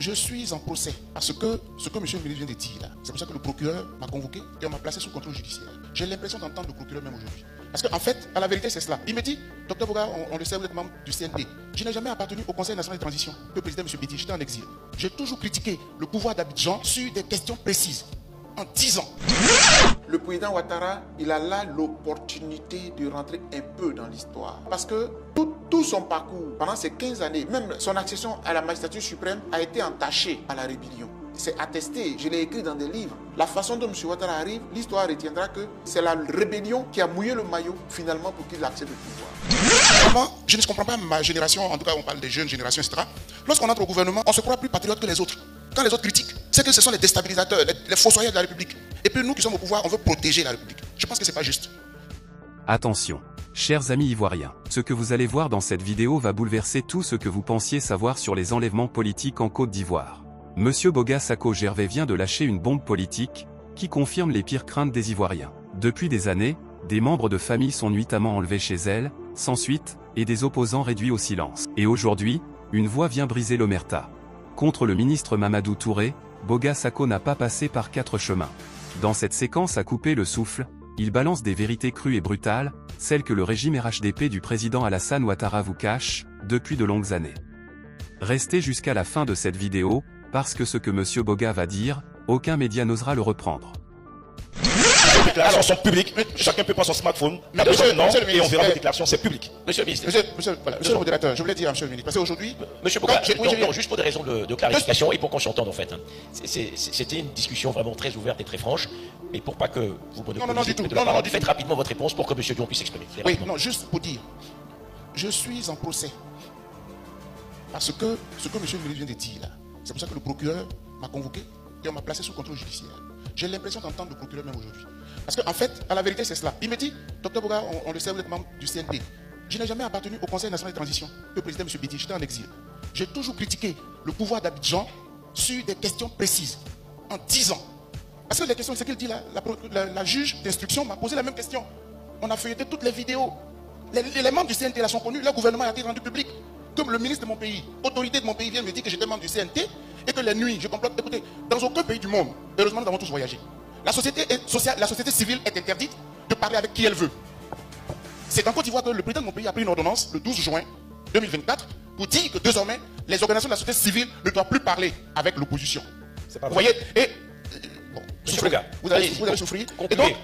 Je suis en procès parce que ce que M. le ministre vient de dire là, c'est pour ça que le procureur m'a convoqué et on m'a placé sous contrôle judiciaire. J'ai l'impression d'entendre le procureur même aujourd'hui. Parce qu'en fait, à la vérité, c'est cela. Il me dit, Dr Boga, on le sait, vous êtes membre du CNT. Je n'ai jamais appartenu au Conseil national de transition. Le président M. Bédi, j'étais en exil. J'ai toujours critiqué le pouvoir d'Abidjan sur des questions précises. En 10 ans. Le président Ouattara, il a là l'opportunité de rentrer un peu dans l'histoire. Parce que tout son parcours, pendant ces 15 années, même son accession à la magistrature suprême a été entachée par la rébellion. C'est attesté, je l'ai écrit dans des livres. La façon dont M. Ouattara arrive, l'histoire retiendra que c'est la rébellion qui a mouillé le maillot finalement pour qu'il accède au pouvoir. Vraiment, je ne comprends pas ma génération, en tout cas on parle des jeunes générations, etc. Lorsqu'on entre au gouvernement, on se croit plus patriote que les autres. Quand les autres critiquent, c'est que ce sont les déstabilisateurs, les fossoyeurs de la République. Et puis nous qui sommes au pouvoir, on veut protéger la République. Je pense que c'est pas juste. Attention, chers amis ivoiriens, ce que vous allez voir dans cette vidéo va bouleverser tout ce que vous pensiez savoir sur les enlèvements politiques en Côte d'Ivoire. Monsieur Boga Sako Gervais vient de lâcher une bombe politique, qui confirme les pires craintes des Ivoiriens. Depuis des années, des membres de famille sont nuitamment enlevés chez elle, sans suite, et des opposants réduits au silence. Et aujourd'hui, une voix vient briser l'omerta. Contre le ministre Mamadou Touré, Boga Sako n'a pas passé par 4 chemins. Dans cette séquence à couper le souffle, il balance des vérités crues et brutales, celles que le régime RHDP du président Alassane Ouattara vous cache, depuis de longues années. Restez jusqu'à la fin de cette vidéo, parce que ce que M. Boga va dire, aucun média n'osera le reprendre. Les déclarations sont publiques, chacun peut prendre son smartphone, et on verra les déclarations, c'est public. Monsieur le ministre. Monsieur le modérateur, je voulais dire à monsieur le ministre, parce qu'aujourd'hui... Monsieur Boga, juste pour des raisons de clarification et pour qu'on s'entende en fait. C'était une discussion vraiment très ouverte et très franche, et pour pas que vous monopolisiez de la parole, faites rapidement votre réponse pour que monsieur Dion puisse s'exprimer. Oui, non, juste pour dire, je suis en procès. Parce que ce que monsieur le ministre vient de dire là, c'est pour ça que le procureur m'a convoqué et on m'a placé sous contrôle judiciaire. J'ai l'impression d'entendre le procureur même aujourd'hui. Parce qu'en fait, à la vérité, c'est cela. Il me dit, Dr Boga, on le sait, vous êtes membre du CNT. Je n'ai jamais appartenu au Conseil national de transition. Le président M. Bédi, j'étais en exil. J'ai toujours critiqué le pouvoir d'Abidjan sur des questions précises. En 10 ans. Parce que les questions, c'est qu'il dit, la juge d'instruction m'a posé la même question. On a feuilleté toutes les vidéos. Les membres du CNT là sont connus, leur gouvernement a été rendu public. Comme le ministre de mon pays, autorité de mon pays vient me dire que j'étais membre du CNT et que les nuits, je complote. Écoutez, dans aucun pays du monde, heureusement nous avons tous voyagé. La société civile est interdite de parler avec qui elle veut. C'est en Côte d'Ivoire que le président de mon pays a pris une ordonnance le 12 juin 2024 pour dire que désormais, les organisations de la société civile ne doivent plus parler avec l'opposition. Vous voyez, et bon, vous allez souffrir. Et donc,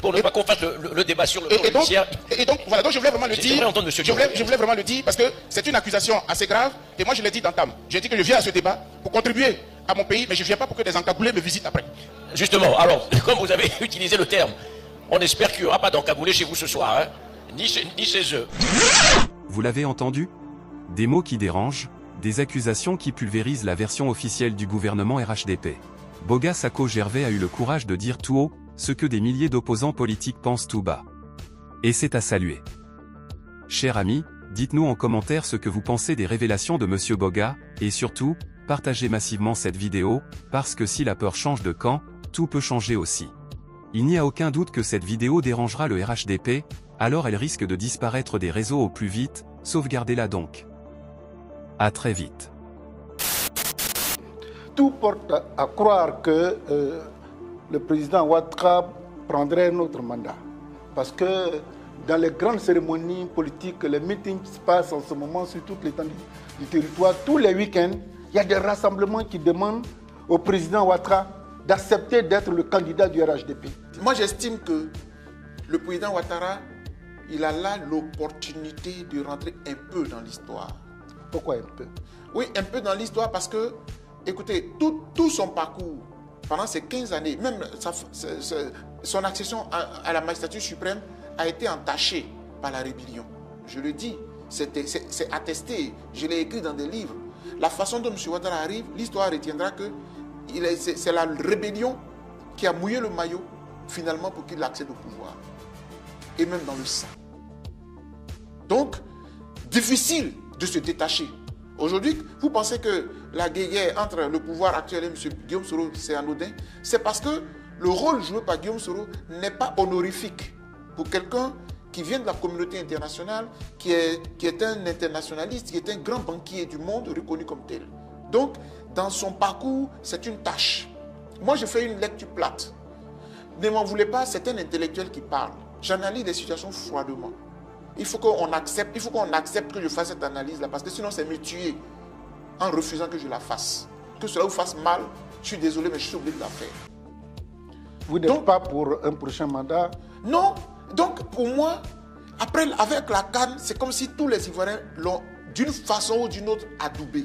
pour ne pas qu'on fasse le débat sur le judiciaire. Et donc, voilà, donc je voulais vraiment le dire. Je voulais vraiment le dire parce que c'est une accusation assez grave. Et moi, je l'ai dit d'entame. J'ai dit que je viens à ce débat pour contribuer à mon pays, mais je ne viens pas pour que des encagoulés me visitent après. Justement, alors, comme vous avez utilisé le terme, on espère qu'il n'y aura pas d'encagoulés chez vous ce soir, hein, ni chez eux. Vous l'avez entendu? Des mots qui dérangent, des accusations qui pulvérisent la version officielle du gouvernement RHDP. Boga Sako Gervais a eu le courage de dire tout haut ce que des milliers d'opposants politiques pensent tout bas. Et c'est à saluer. Chers amis, dites-nous en commentaire ce que vous pensez des révélations de M. Boga, et surtout, partagez massivement cette vidéo, parce que si la peur change de camp, tout peut changer aussi. Il n'y a aucun doute que cette vidéo dérangera le RHDP, alors elle risque de disparaître des réseaux au plus vite, sauvegardez-la donc. À très vite. Tout porte à croire que le président Ouattara prendrait un autre mandat. Parce que dans les grandes cérémonies politiques, les meetings se passent en ce moment sur toute l'étendue du territoire. Tous les week-ends, il y a des rassemblements qui demandent au président Ouattara d'accepter d'être le candidat du RHDP. Moi, j'estime que le président Ouattara, il a là l'opportunité de rentrer un peu dans l'histoire. Pourquoi un peu? Oui, un peu dans l'histoire parce que, écoutez, tout son parcours, pendant ces 15 années, même son accession à la magistrature suprême a été entachée par la rébellion. Je le dis, c'est attesté, je l'ai écrit dans des livres. La façon dont M. Ouattara arrive, l'histoire retiendra que c'est la rébellion qui a mouillé le maillot, finalement, pour qu'il accède au pouvoir. Et même dans le sang. Donc, difficile de se détacher. Aujourd'hui, vous pensez que la guerre entre le pouvoir actuel et M. Guillaume Soro, c'est anodin? C'est parce que le rôle joué par Guillaume Soro n'est pas honorifique pour quelqu'un qui vient de la communauté internationale, qui est un internationaliste, qui est un grand banquier du monde reconnu comme tel. Donc, dans son parcours, c'est une tâche. Moi, je fais une lecture plate. Ne m'en voulez pas, c'est un intellectuel qui parle. J'analyse les situations froidement. Il faut qu'on accepte, que je fasse cette analyse-là, parce que sinon, c'est me tuer en refusant que je la fasse. Que cela vous fasse mal, je suis désolé, mais je suis obligé de la faire. Vous n'êtes pas pour un prochain mandat? Non. Donc, pour moi, après, avec la CAN, c'est comme si tous les Ivoiriens l'ont, d'une façon ou d'une autre, adoubé.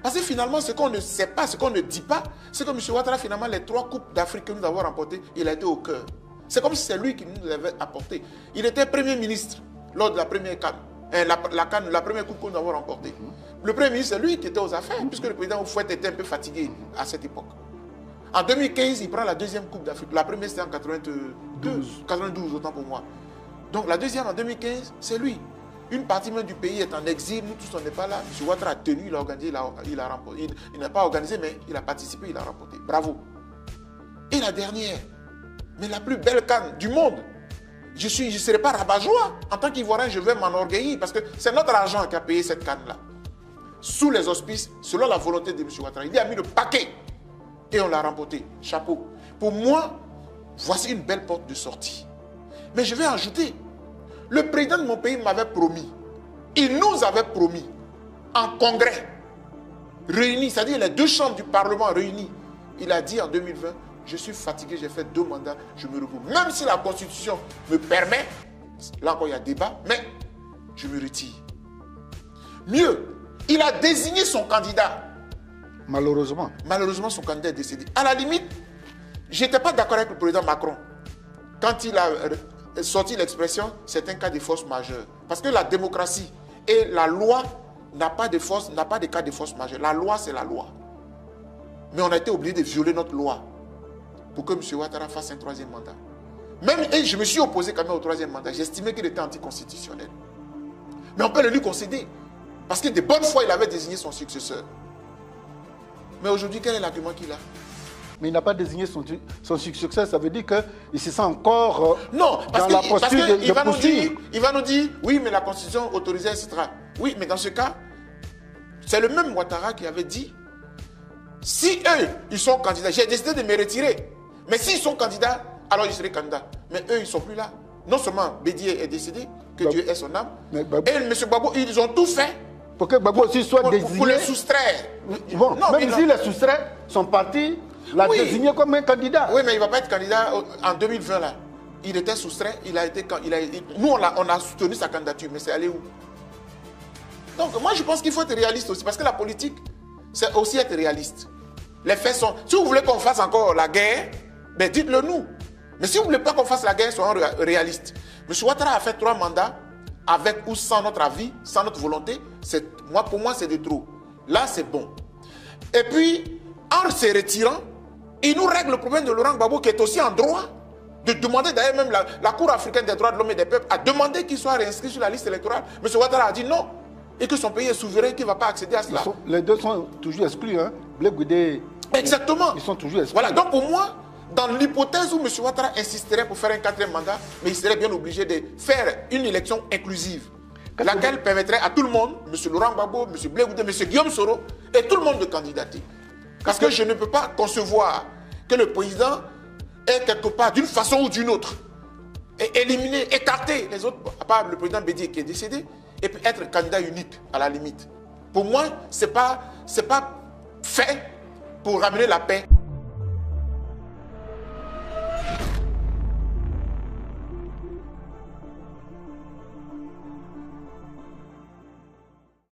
Parce que finalement, ce qu'on ne sait pas, ce qu'on ne dit pas, c'est que M. Ouattara, finalement, les 3 coupes d'Afrique que nous avons remportées, il a été au cœur. C'est comme si c'est lui qui nous les avait apportées. Il était Premier ministre lors de la première CAN. La première coupe que nous avons remportée. Le Premier ministre, c'est lui qui était aux affaires, puisque le président Oufouette était un peu fatigué à cette époque. En 2015, il prend la deuxième coupe d'Afrique. La première, c'était en 92, autant pour moi. Donc la deuxième, en 2015, c'est lui. Une partie même du pays est en exil, nous tous on n'est pas là. M. Ouattara a tenu, il a organisé, il a remporté. Il n'a pas organisé, mais il a participé, il a remporté. Bravo. Et la dernière, mais la plus belle CAN du monde. Je ne serai pas rabat-joie. En tant qu'Ivoirien, je vais m'enorgueillir parce que c'est notre argent qui a payé cette CAN-là. Sous les auspices, selon la volonté de M. Ouattara. Il a mis le paquet et on l'a remporté. Chapeau. Pour moi, voici une belle porte de sortie. Mais je vais ajouter, le président de mon pays m'avait promis, il nous avait promis, en congrès, réunis, c'est-à-dire les 2 chambres du Parlement réunies, il a dit en 2020, je suis fatigué, j'ai fait 2 mandats, je me repose. Même si la Constitution me permet, là encore il y a débat, mais je me retire. Mieux, il a désigné son candidat. Malheureusement. Malheureusement, son candidat est décédé. À la limite, je n'étais pas d'accord avec le président Macron. Quand il a sorti l'expression, c'est un cas de force majeure. Parce que la démocratie et la loi n'a pas de cas de force majeure. La loi, c'est la loi. Mais on a été obligé de violer notre loi pour que M. Ouattara fasse un 3e mandat. Et je me suis opposé quand même au 3e mandat. J'estimais qu'il était anticonstitutionnel. Mais on peut le lui concéder. Parce que de bonne foi, il avait désigné son successeur. Mais aujourd'hui, quel est l'argument qu'il a? Mais il n'a pas désigné son successeur, ça veut dire qu'il se sent encore non, dans la posture de poursuivre. Il va nous dire, oui, mais la Constitution autorisait, etc. Oui, mais dans ce cas, c'est le même Ouattara qui avait dit, si eux, ils sont candidats, j'ai décidé de me retirer. Mais s'ils sont candidats, alors je serai candidat. Mais eux, ils ne sont plus là. Non seulement Bédié est décédé, que Dieu ait son âme, et M. Gbagbo, ils ont tout fait pour que Gbagbo aussi soit désigné. Pour le soustraire. Bon, non, même si les soustraits sont partis, l'a désigné comme un candidat. Oui, mais il ne va pas être candidat en 2020 là. Il était soustrait, nous on a soutenu sa candidature, mais c'est allé où? Donc moi je pense qu'il faut être réaliste aussi, parce que la politique, c'est aussi être réaliste. Les faits sont... Si vous voulez qu'on fasse encore la guerre, ben dites-le nous. Mais si vous ne voulez pas qu'on fasse la guerre, soyons réalistes. M. Ouattara a fait 3 mandats, avec ou sans notre avis, sans notre volonté. Pour moi, c'est de trop. Là, c'est bon. Et puis, en se retirant, il nous règle le problème de Laurent Gbagbo, qui est aussi en droit de demander, d'ailleurs même la Cour africaine des droits de l'homme et des peuples a demandé qu'il soit réinscrit sur la liste électorale. M. Ouattara a dit non, et que son pays est souverain, qu'il ne va pas accéder à cela. Les deux sont toujours exclus, hein. Blé Goudé. Exactement. Ils sont toujours exclus. Voilà, donc pour moi, dans l'hypothèse où M. Ouattara insisterait pour faire un 4e mandat, mais il serait bien obligé de faire une élection inclusive, laquelle permettrait à tout le monde, M. Laurent Gbagbo, M. Blé Goudé, M. Guillaume Soro, et tout le monde de candidater. Parce que je ne peux pas concevoir que le président ait quelque part, d'une façon ou d'une autre, éliminer, écarter les autres, à part le président Bédié qui est décédé, et puis être candidat unique à la limite. Pour moi, ce n'est pas fait pour ramener la paix.